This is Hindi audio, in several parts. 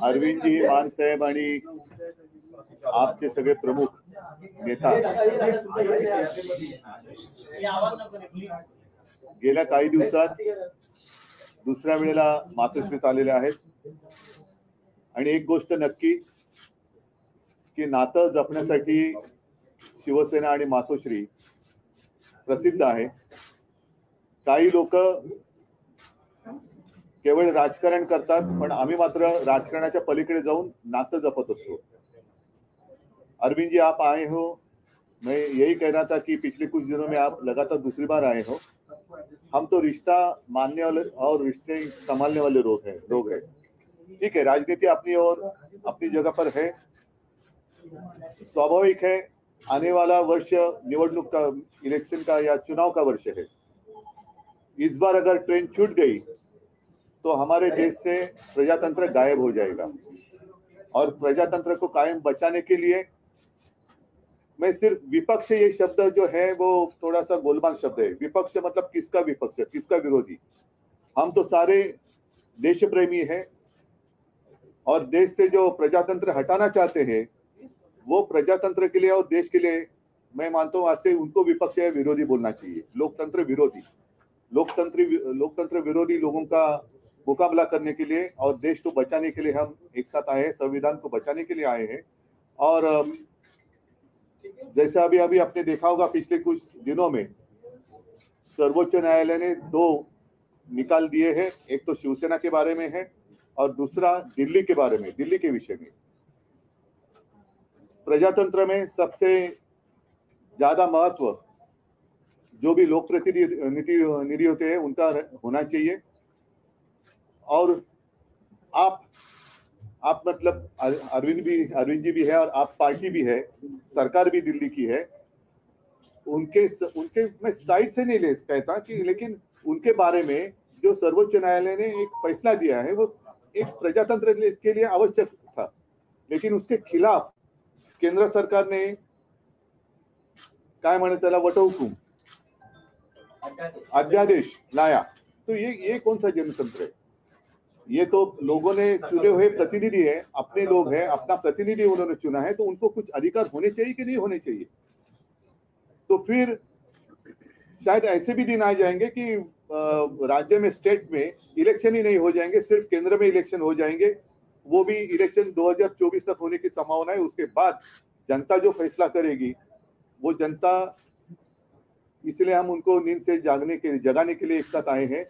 अरविंदजी, मानसाहेब आणि आपचे सगळे प्रमुख नेता गेल्या काही दिवसात दुसऱ्या वेळेला मातोश्रीत आलेले आहेत आणि एक गोष्ट नक्की की नातं जपण्यासाठी शिवसेना आणि मातोश्री प्रसिद्ध आहे. काही लोक केवळ राजकारण करतात, पण आम्ही मात्र राजकारणाच्या पलीकडे जाऊन नातं जपत असतो. अरविंद जी, आप आए हो, मैं यही कह रहा था कि पिछले कुछ दिनों में आप लगातार दूसरी बार आए हो. हम तो रिश्ता मानने वाले और रिश्ते संभालने वाले लोग हैं. ठीक है, राजनीति अपनी और अपनी जगह पर है. स्वाभाविक है, आने वाला वर्ष निवडणूक का, इलेक्शन का या चुनाव का वर्ष है. इस बार अगर ट्रेन छूट गई तो हमारे देश से प्रजातंत्र गायब हो जाएगा. और प्रजातंत्र को कायम बचाने के लिए मैं सिर्फ विपक्ष, ये शब्द जो है वो थोड़ा सा गोलमाल शब्द है. विपक्ष मतलब किसका विपक्ष, किसका विरोधी? हम तो सारे देश प्रेमी हैं और देश से जो प्रजातंत्र हटाना चाहते हैं वो प्रजातंत्र के लिए और देश के लिए मैं मानता हूँ आज से उनको विपक्ष या विरोधी बोलना चाहिए. लोकतंत्र विरोधी, लोकतंत्र विरोधी लोगों का मुकाबला करने के लिए और देश को बचाने के लिए हम एक साथ आए हैं, संविधान को बचाने के लिए आए हैं. और जैसा अभी आपने देखा होगा, पिछले कुछ दिनों में सर्वोच्च न्यायालय ने 2 निकाल दिए हैं. एक तो शिवसेना के बारे में है और दूसरा दिल्ली के बारे में, दिल्ली के विषय में. प्रजातंत्र में सबसे ज्यादा महत्व जो भी लोक प्रतिनिधि होते हैं उनका होना चाहिए. और आप मतलब अरविंद जी भी है और आप पार्टी भी है, सरकार भी दिल्ली की है. उनके मैं साइड से नहीं कहता कि, लेकिन उनके बारे में जो सर्वोच्च न्यायालय ने एक फैसला दिया है वो एक प्रजातंत्र के लिए आवश्यक था, लेकिन उसके खिलाफ केंद्र सरकार ने काय म्हणतात त्याला वटहुकूम, अध्यादेश लाया. तो ये कौन सा जनतंत्र है? ये तो लोगों ने चुने हुए प्रतिनिधि है, अपने लोग हैं, अपना प्रतिनिधि उन्होंने चुना है, तो उनको कुछ अधिकार होने चाहिए कि नहीं होने चाहिए? तो फिर शायद ऐसे भी दिन आ जाएंगे कि राज्य में, स्टेट में इलेक्शन ही नहीं हो जाएंगे, सिर्फ केंद्र में इलेक्शन हो जाएंगे. वो भी इलेक्शन 2024 तक होने की संभावना है. उसके बाद जनता जो फैसला करेगी वो जनता, इसलिए हम उनको नींद से जगाने के लिए एक साथ आए हैं.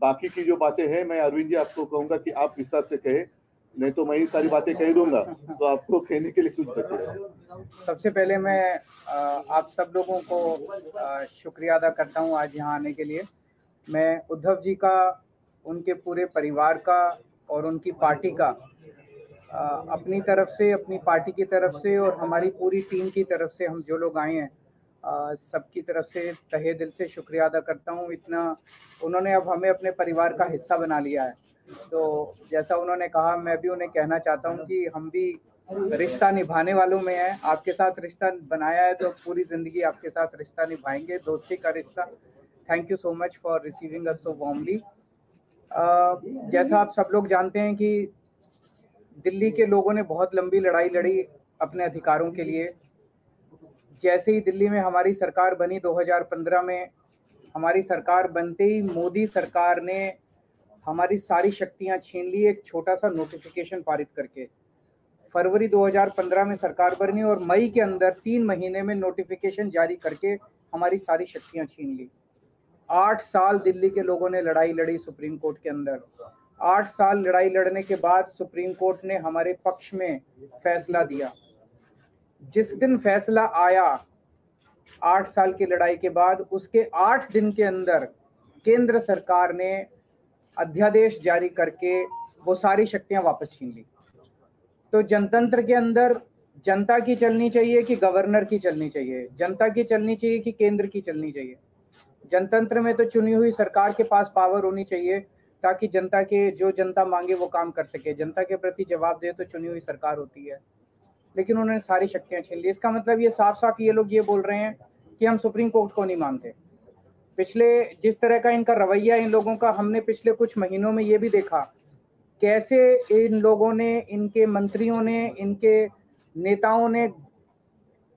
बाकी की जो बातें हैं मैं अरविंद जी आपको कहूंगा कि आप विस्तार से कहें, नहीं तो मैं ही सारी बातें कह दूंगा तो आपको कहने के लिए कुछ बचेगा. सबसे पहले मैं आप सब लोगों को शुक्रिया अदा करता हूं आज यहाँ आने के लिए. मैं उद्धव जी का, उनके पूरे परिवार का और उनकी पार्टी का अपनी तरफ से, अपनी पार्टी की तरफ से और हमारी पूरी टीम की तरफ से, हम जो लोग आए हैं सबकी तरफ से तहे दिल से शुक्रिया अदा करता हूँ. इतना उन्होंने अब हमें अपने परिवार का हिस्सा बना लिया है. तो जैसा उन्होंने कहा, मैं भी उन्हें कहना चाहता हूँ कि हम भी रिश्ता निभाने वालों में हैं. आपके साथ रिश्ता बनाया है तो पूरी ज़िंदगी आपके साथ रिश्ता निभाएंगे, दोस्ती का रिश्ता. Thank you so much for receiving us so warmly. जैसा आप सब लोग जानते हैं कि दिल्ली के लोगों ने बहुत लंबी लड़ाई लड़ी अपने अधिकारों के लिए. जैसे ही दिल्ली में हमारी सरकार बनी 2015 में, हमारी सरकार बनते ही मोदी सरकार ने हमारी सारी शक्तियां छीन ली एक छोटा सा नोटिफिकेशन पारित करके. फरवरी 2015 में सरकार बनी और मई के अंदर 3 महीने में नोटिफिकेशन जारी करके हमारी सारी शक्तियां छीन ली. 8 साल दिल्ली के लोगों ने लड़ाई लड़ी सुप्रीम कोर्ट के अंदर. 8 साल लड़ाई लड़ने के बाद सुप्रीम कोर्ट ने हमारे पक्ष में फैसला दिया. जिस दिन फैसला आया 8 साल की लड़ाई के बाद, उसके 8 दिन के अंदर केंद्र सरकार ने अध्यादेश जारी करके वो सारी शक्तियां वापस छीन ली. तो जनतंत्र के अंदर जनता की चलनी चाहिए कि गवर्नर की चलनी चाहिए, जनता की चलनी चाहिए कि केंद्र की चलनी चाहिए? जनतंत्र में तो चुनी हुई सरकार के पास पावर होनी चाहिए ताकि जनता के, जो जनता मांगे वो काम कर सके, जनता के प्रति जवाब दे तो चुनी हुई सरकार होती है. लेकिन उन्होंने सारी शक्तियां छीन ली. इसका मतलब ये साफ साफ ये लोग ये बोल रहे हैं कि हम सुप्रीम कोर्ट को नहीं मानते. पिछले जिस तरह का इनका रवैया इन लोगों का हमने पिछले कुछ महीनों में ये भी देखा कैसे इन लोगों ने, इनके मंत्रियों ने, इनके नेताओं ने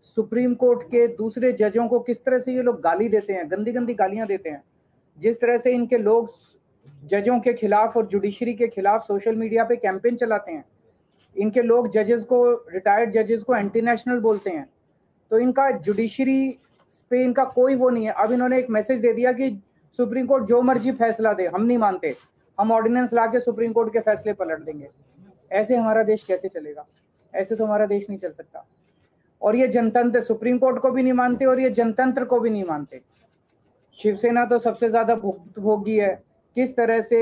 सुप्रीम कोर्ट के दूसरे जजों को किस तरह से ये लोग गाली देते हैं, गंदी गंदी गालियां देते हैं। जिस तरह से इनके लोग जजों के खिलाफ और जुडिशरी के खिलाफ सोशल मीडिया पे कैंपेन चलाते हैं, इनके लोग जजेस को, रिटायर्ड जजेस को एंटी नेशनल बोलते हैं। तो इनका जुडिशरी पे इनका कोई वो नहीं है। अब इन्होंने एक मैसेज दे दिया कि सुप्रीम कोर्ट जो मर्जी फैसला दे, हम नहीं मानते, हम ऑर्डिनेंस ला के सुप्रीम कोर्ट के फैसले पलट देंगे। ऐसे हमारा देश कैसे चलेगा? ऐसे तो हमारा देश नहीं चल सकता। और ये जनतंत्र सुप्रीम कोर्ट को भी नहीं मानते और ये जनतंत्र को भी नहीं मानते। शिवसेना तो सबसे ज्यादा भुक्तभोगी है। किस तरह से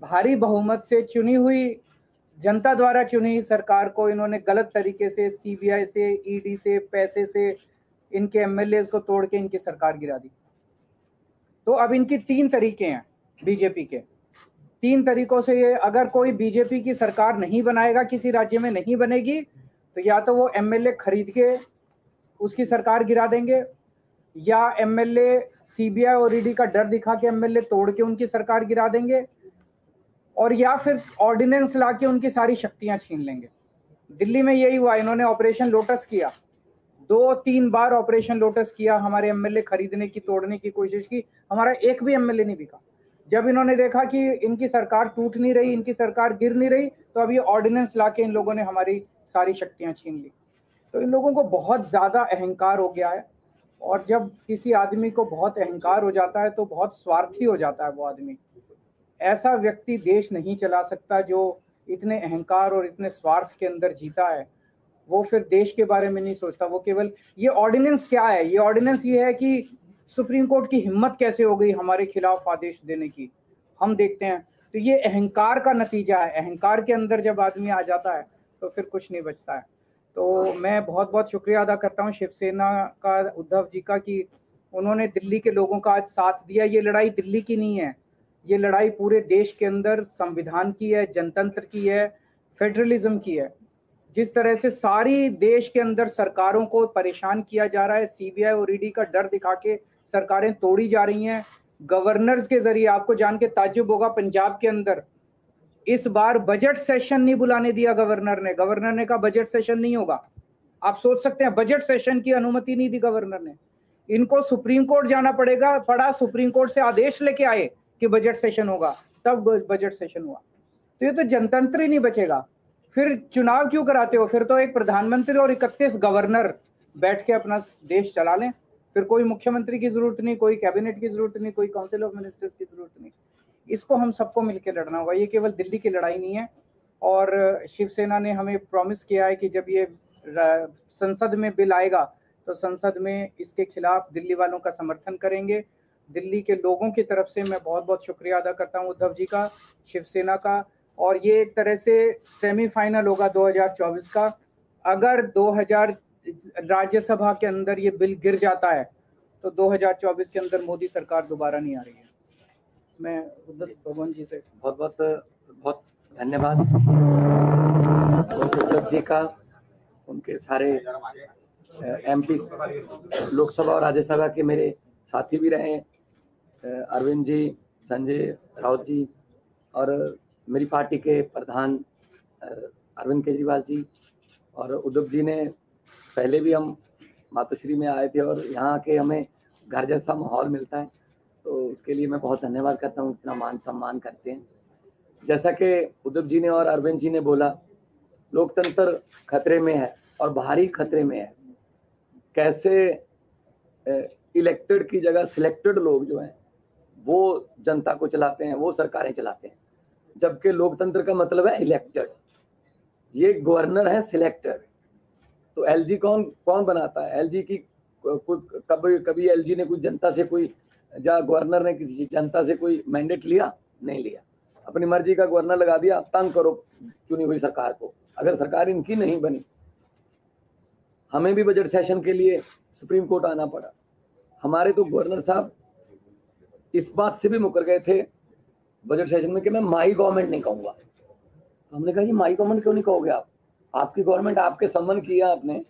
भारी बहुमत से चुनी हुई, जनता द्वारा चुनी हुई सरकार को इन्होंने गलत तरीके से सीबीआई से, ईडी से, पैसे से इनके एमएलए को तोड़ के इनकी सरकार गिरा दी। तो अब इनकी 3 तरीके हैं बीजेपी के। 3 तरीकों से ये, अगर कोई बीजेपी की सरकार नहीं बनाएगा, किसी राज्य में नहीं बनेगी, तो या तो वो एमएलए खरीद के उसकी सरकार गिरा देंगे, या एमएलए सीबीआई और ईडी का डर दिखा के एमएलए तोड़ के उनकी सरकार गिरा देंगे, और या फिर ऑर्डिनेंस ला के उनकी सारी शक्तियां छीन लेंगे। दिल्ली में यही हुआ। इन्होंने ऑपरेशन लोटस किया, 2-3 बार ऑपरेशन लोटस किया, हमारे एमएलए खरीदने की, तोड़ने की कोशिश की, हमारा एक भी एमएलए नहीं बिका। जब इन्होंने देखा कि इनकी सरकार टूट नहीं रही, इनकी सरकार गिर नहीं रही, तो अभी ऑर्डिनेंस ला के इन लोगों ने हमारी सारी शक्तियां छीन ली। तो इन लोगों को बहुत ज्यादा अहंकार हो गया है, और जब किसी आदमी को बहुत अहंकार हो जाता है तो बहुत स्वार्थी हो जाता है वो आदमी। ऐसा व्यक्ति देश नहीं चला सकता जो इतने अहंकार और इतने स्वार्थ के अंदर जीता है। वो फिर देश के बारे में नहीं सोचता, वो केवल, ये ऑर्डिनेंस क्या है? ये ऑर्डिनेंस ये है कि सुप्रीम कोर्ट की हिम्मत कैसे हो गई हमारे खिलाफ आदेश देने की, हम देखते हैं। तो ये अहंकार का नतीजा है। अहंकार के अंदर जब आदमी आ जाता है तो फिर कुछ नहीं बचता है। तो मैं बहुत बहुत शुक्रिया अदा करता हूँ शिवसेना का, उद्धव जी का, कि उन्होंने दिल्ली के लोगों का आज साथ दिया। ये लड़ाई दिल्ली की नहीं है, ये लड़ाई पूरे देश के अंदर संविधान की है, जनतंत्र की है, फेडरलिज्म की है। जिस तरह से सारी देश के अंदर सरकारों को परेशान किया जा रहा है, सीबीआई और ईडी का डर दिखा के सरकारें तोड़ी जा रही हैं गवर्नर्स के जरिए। आपको जान के ताज्जुब होगा, पंजाब के अंदर इस बार बजट सेशन नहीं बुलाने दिया गवर्नर ने। गवर्नर ने कहा बजट सेशन नहीं होगा। आप सोच सकते हैं, बजट सेशन की अनुमति नहीं दी गवर्नर ने। इनको सुप्रीम कोर्ट जाना पड़ा, सुप्रीम कोर्ट से आदेश लेके आए कि बजट सेशन होगा, तब बजट सेशन हुआ। तो ये तो जनतंत्र ही नहीं बचेगा। फिर चुनाव क्यों कराते हो? फिर तो एक प्रधानमंत्री और 31 गवर्नर बैठ के अपना देश चला लें। फिर कोई मुख्यमंत्री की जरूरत नहीं, कोई कैबिनेट की जरूरत नहीं, कोई काउंसिल ऑफ मिनिस्टर्स की जरूरत नहीं। इसको हम सबको मिलकर लड़ना होगा। ये केवल दिल्ली की लड़ाई नहीं है। और शिवसेना ने हमें प्रॉमिस किया है कि जब ये संसद में बिल आएगा तो संसद में इसके खिलाफ दिल्ली वालों का समर्थन करेंगे। दिल्ली के लोगों की तरफ से मैं बहुत बहुत शुक्रिया अदा करता हूं उद्धव जी का, शिवसेना का। और ये एक तरह से सेमीफाइनल होगा 2024 का। अगर 2000 राज्यसभा के अंदर ये बिल गिर जाता है तो 2024 के अंदर मोदी सरकार दोबारा नहीं आ रही है। मैं भगवान जी से बहुत धन्यवाद उद्धव जी का, उनके सारे एमपी लोकसभा और राज्यसभा के मेरे साथी भी रहे, अरविंद जी, संजय राउत जी, और मेरी पार्टी के प्रधान अरविंद केजरीवाल जी। और उद्धव जी ने पहले भी हम मातोश्री में आए थे और यहाँ के हमें घर जैसा माहौल मिलता है, तो उसके लिए मैं बहुत धन्यवाद करता हूँ, इतना मान सम्मान करते हैं। जैसा कि उद्धव जी ने और अरविंद जी ने बोला, लोकतंत्र खतरे में है और भारी खतरे में है। कैसे इलेक्टेड की जगह सिलेक्टेड लोग जो हैं वो जनता को चलाते हैं, वो सरकारें चलाते हैं, जबकि लोकतंत्र का मतलब है इलेक्टेड। ये गवर्नर है सिलेक्टेड। तो एलजी कौन बनाता है? एलजी की कभी एलजी ने कुछ जनता से कोई, या गवर्नर ने किसी जनता से कोई मैंडेट लिया? नहीं लिया। अपनी मर्जी का गवर्नर लगा दिया, तंग करो चुनी हुई सरकार को। अगर सरकार इनकी नहीं बनी, हमें भी बजट सेशन के लिए सुप्रीम कोर्ट आना पड़ा। हमारे तो गवर्नर साहब इस बात से भी मुकर गए थे बजट सेशन में कि मैं माई गवर्नमेंट नहीं कहूंगा। तो हमने कहा जी माई गवर्नमेंट क्यों नहीं कहोगे आप? आपकी गवर्नमेंट, आपके सम्मान किया आपने,